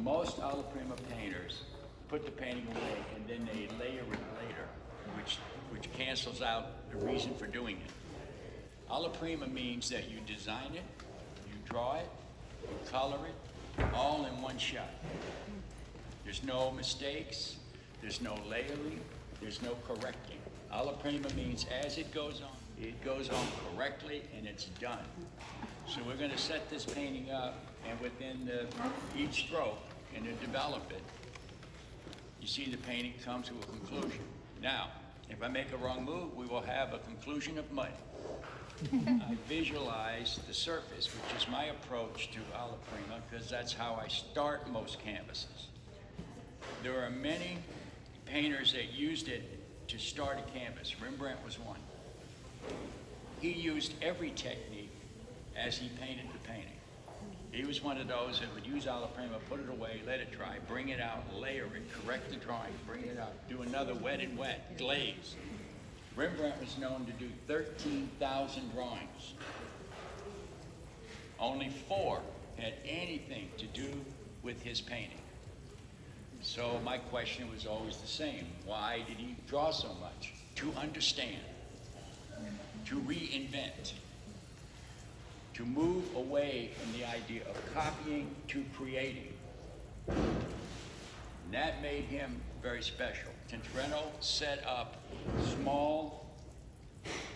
Most Alla Prima painters put the painting away and then they layer it later, which cancels out the reason for doing it. Alla Prima means that you design it, you draw it, you color it, all in one shot. There's no mistakes, there's no layering, there's no correcting. Alla Prima means as it goes on correctly and it's done. So we're going to set this painting up, and within each stroke, and to develop it, you see the painting come to a conclusion. Now, if I make a wrong move, we will have a conclusion of mud. I visualize the surface, which is my approach to Alla Prima, because that's how I start most canvases. There are many painters that used it to start a canvas. Rembrandt was one. He used every technique as he painted the painting. He was one of those that would use Alla Prima, put it away, let it dry, bring it out, layer it, correct the drawing, bring it out, do another wet and wet, glaze. Rembrandt was known to do 13,000 drawings. Only 4 had anything to do with his painting. So my question was always the same. Why did he draw so much? To understand, to reinvent, to move away from the idea of copying to creating. And that made him very special. Tintoreno set up small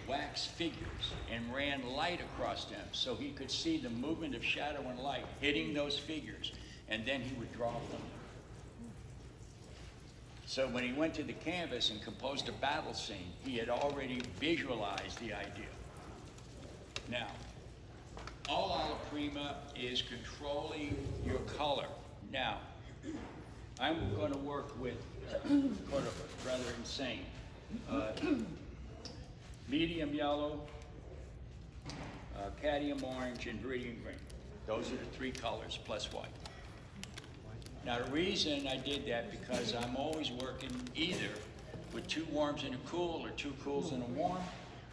wax figures and ran light across them so he could see the movement of shadow and light hitting those figures, and then he would draw from them. So when he went to the canvas and composed a battle scene, he had already visualized the idea. Now, all Alla Prima is controlling your color. Now, I'm going to work with rather insane. Medium yellow, cadmium orange, and viridian green. Those are the 3 colors plus white. Now the reason I did that because I'm always working either with 2 warms and a cool or 2 cools and a warm,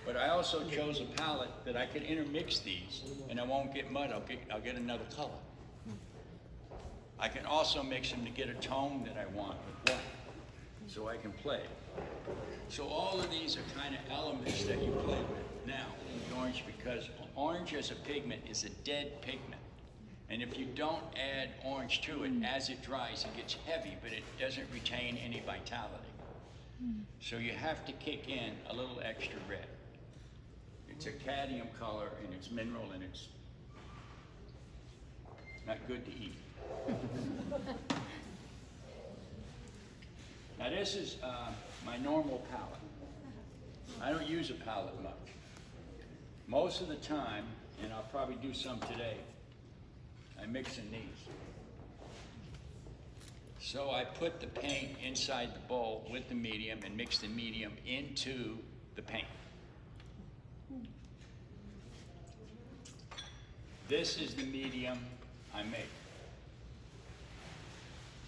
but I also chose a palette that I could intermix these and I won't get mud, I'll get another color. I can also mix them to get a tone that I want with white, so I can play. So all of these are kind of elements that you play with now in the orange, because orange as a pigment is a dead pigment. And if you don't add orange to it, as it dries, it gets heavy, but it doesn't retain any vitality. So you have to kick in a little extra red. It's a cadmium color, and it's mineral, and it's not good to eat. Now this is my normal palette. I don't use a palette much. Most of the time, and I'll probably do some today, I mix in these. So I put the paint inside the bowl with the medium and mix the medium into the paint. This is the medium I make.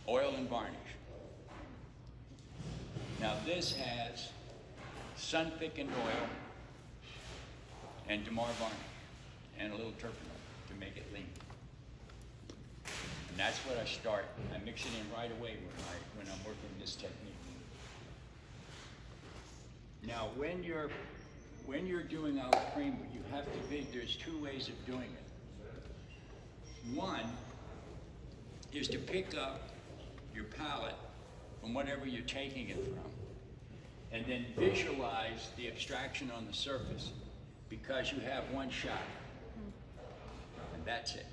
Oil and varnish. Now this has sun thickened oil and Damar varnish and a little turpentine to make it lean. And that's what I start. I mix it in right away when I'm working this technique. Now when you're doing Alla Prima, you have to there's 2 ways of doing it. One is to pick up your palette from whatever you're taking it from, and then visualize the abstraction on the surface, because you have one shot, and that's it.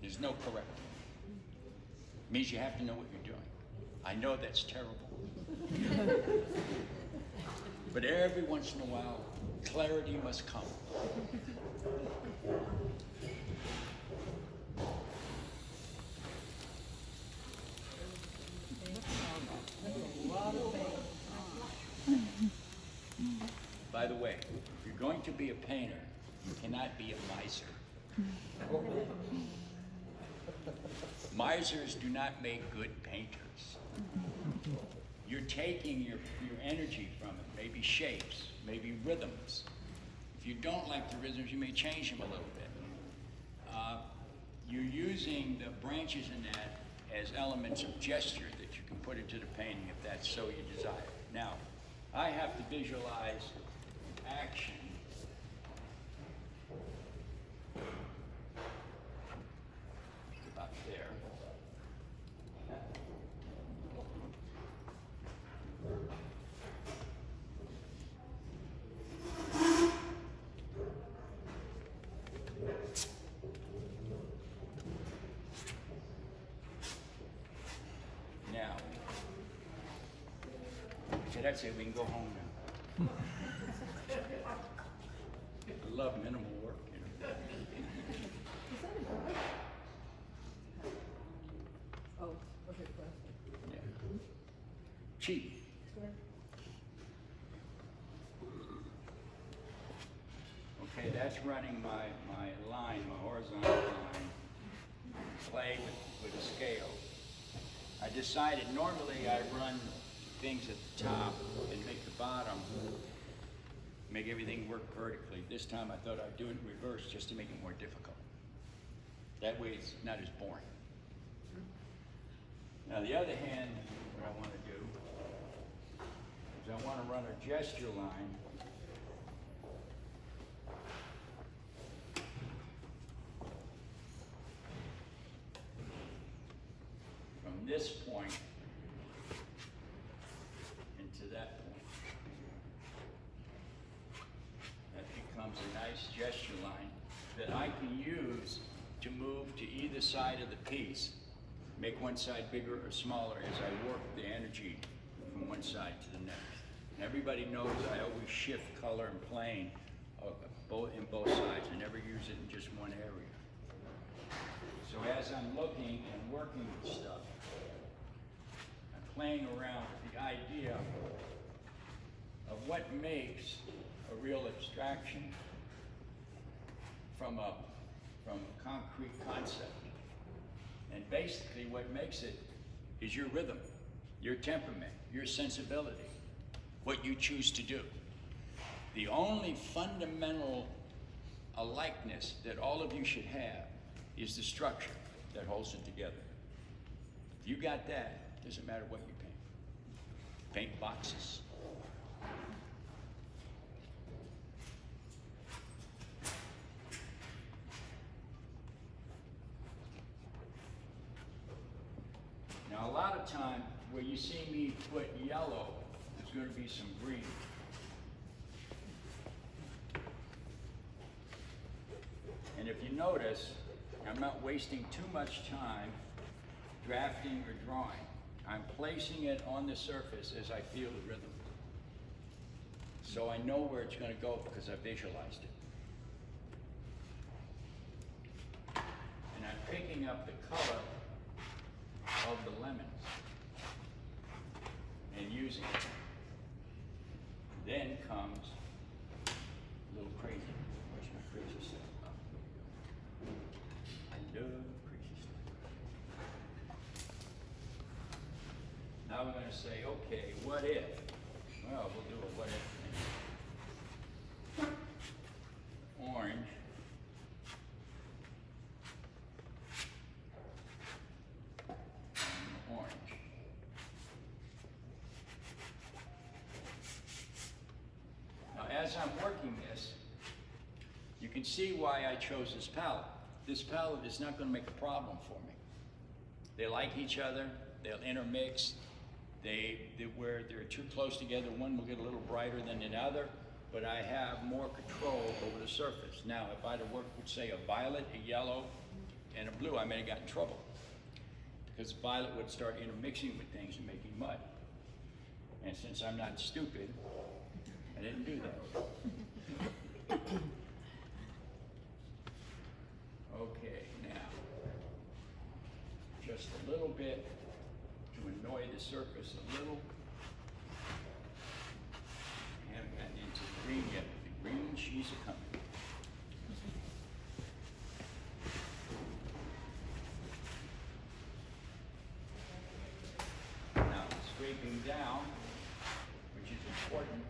There's no correcting. It means you have to know what you're doing. I know that's terrible. But every once in a while, clarity must come. By the way, if you're going to be a painter, you cannot be a miser. Misers do not make good painters. You're taking your energy from it, maybe shapes, maybe rhythms. If you don't like the rhythms, you may change them a little bit. you're using the branches in that as elements of gesture that you can put into the painting if that's so you desire. Now, I have to visualize action. About there. Now, so that's it, we can go home now. I love minimal work, you know. Oh, okay, Yeah. Cheap. Okay, that's running my line, my horizontal line. Play with a scale. I decided normally I run things at the top and make the bottom, make everything work vertically. This time I thought I'd do it in reverse just to make it more difficult. That way it's not as boring. Now the other hand, what I want to do is I want to run a gesture line from this point into that point. That becomes a nice gesture line that I can use to move to either side of the piece. Make one side bigger or smaller as I work the energy from one side to the next. And everybody knows I always shift color and plane in both sides. I never use it in just one area. So as I'm looking and working with stuff, I'm playing around with the idea of what makes a real abstraction from a concrete concept. And basically what makes it is your rhythm, your temperament, your sensibility, what you choose to do. The only fundamental alikeness that all of you should have is the structure that holds it together. If you got that, it doesn't matter what you paint. Paint boxes. Now, a lot of time, where you see me put yellow, there's going to be some green. And if you notice, I'm not wasting too much time drafting or drawing. I'm placing it on the surface as I feel the rhythm. So I know where it's going to go because I visualized it. And I'm picking up the color of the lemons and using it. Then comes a little crazy. Where's my crazy stuff? I love crazy stuff. Now we're going to say, okay, what if? Well, we'll do a what if thing. Orange. Orange. Now, as I'm working this, you can see why I chose this palette. This palette is not going to make a problem for me. They like each other. They'll intermix. Where they're too close together, one will get a little brighter than the other, but I have more control over the surface. Now, if I'd have worked with, say, a violet, a yellow, and a blue, I may have got in trouble. Because violet would start intermixing with things and making mud. And since I'm not stupid, I didn't do that. Okay, now, just a little bit to annoy the surface a little. I haven't gotten into the green yet, but the green she's a coming. Now, scraping down, which is important,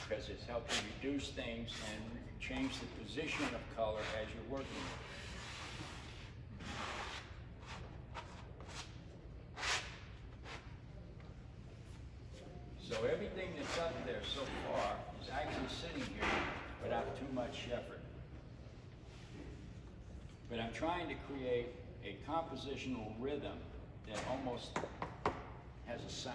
because it's help you reduce things and change the position of color as you're working. So everything that's up there so far is actually sitting here without too much effort. But I'm trying to create a compositional rhythm that almost has a sound.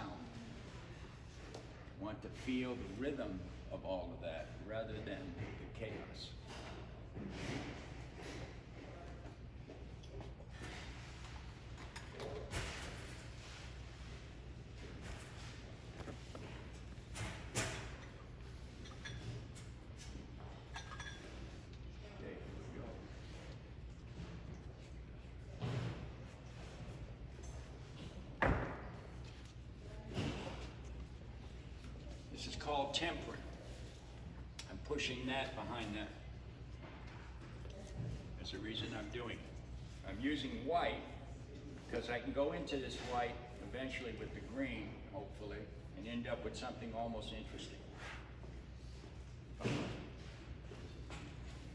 I want to feel the rhythm of all of that rather than the chaos. This is called tempering. I'm pushing that behind that. That's the reason I'm doing it. I'm using white because I can go into this white eventually with the green, hopefully, and end up with something almost interesting.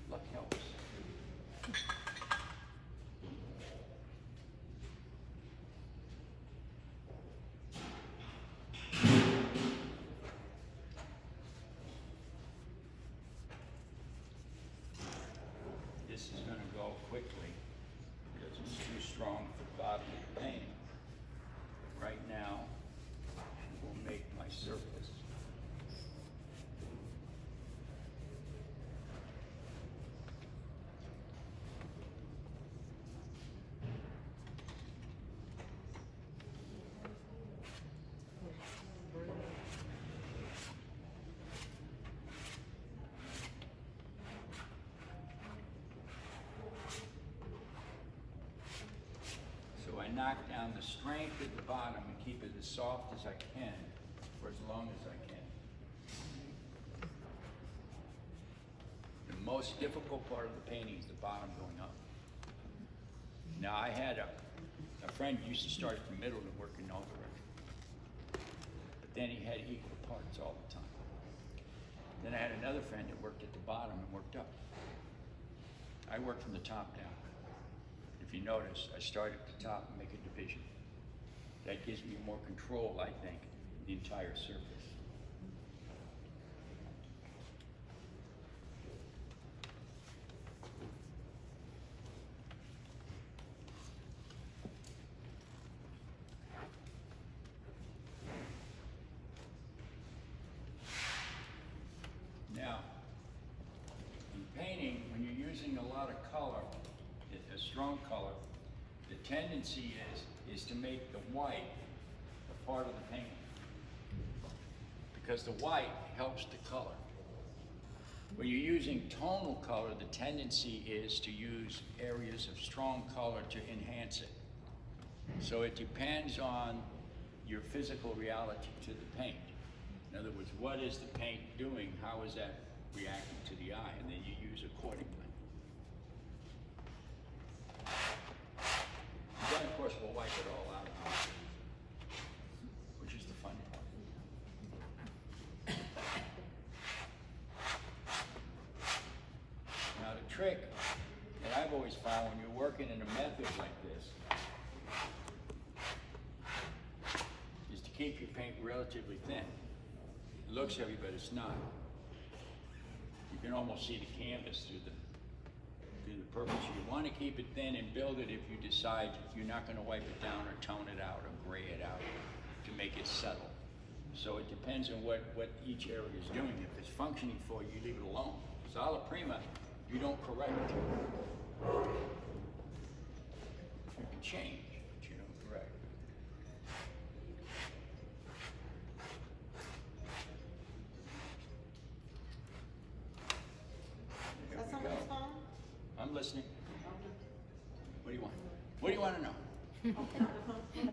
Luck helps. This is going to go quickly because it's too strong for the bottom of the painting. Right now, we'll make my surface. So I knock down the strength at the bottom and keep it as soft as I can for as long as I can. The most difficult part of the painting is the bottom going up. Now I had a friend who used to start at the middle and work in all directions. But then he had equal parts all the time. Then I had another friend that worked at the bottom and worked up. I work from the top down. If you notice, I start at the top and make a division. That gives me more control, I think, the entire surface. Now, in painting, when you're using a lot of color, a strong color, the tendency is to make the white a part of the painting. Because the white helps the color. When you're using tonal color, the tendency is to use areas of strong color to enhance it. So it depends on your physical reality to the paint. In other words, what is the paint doing? How is that reacting to the eye? And then you use accordingly. Then, of course, we'll wipe it all out, which is the fun part. Now, the trick that I've always found when you're working in a method like this is to keep your paint relatively thin. It looks heavy, but it's not. You can almost see the canvas through the purpose. You want to keep it thin and build it if you decide if you're not going to wipe it down or tone it out or gray it out to make it settle. So it depends on what each area is doing. If it's functioning for you, you leave it alone. So Alla Prima, you don't correct it. You can change, but you don't correct. Is that somebody's phone? I'm listening. What do you want? What do you want to know? Okay, the phone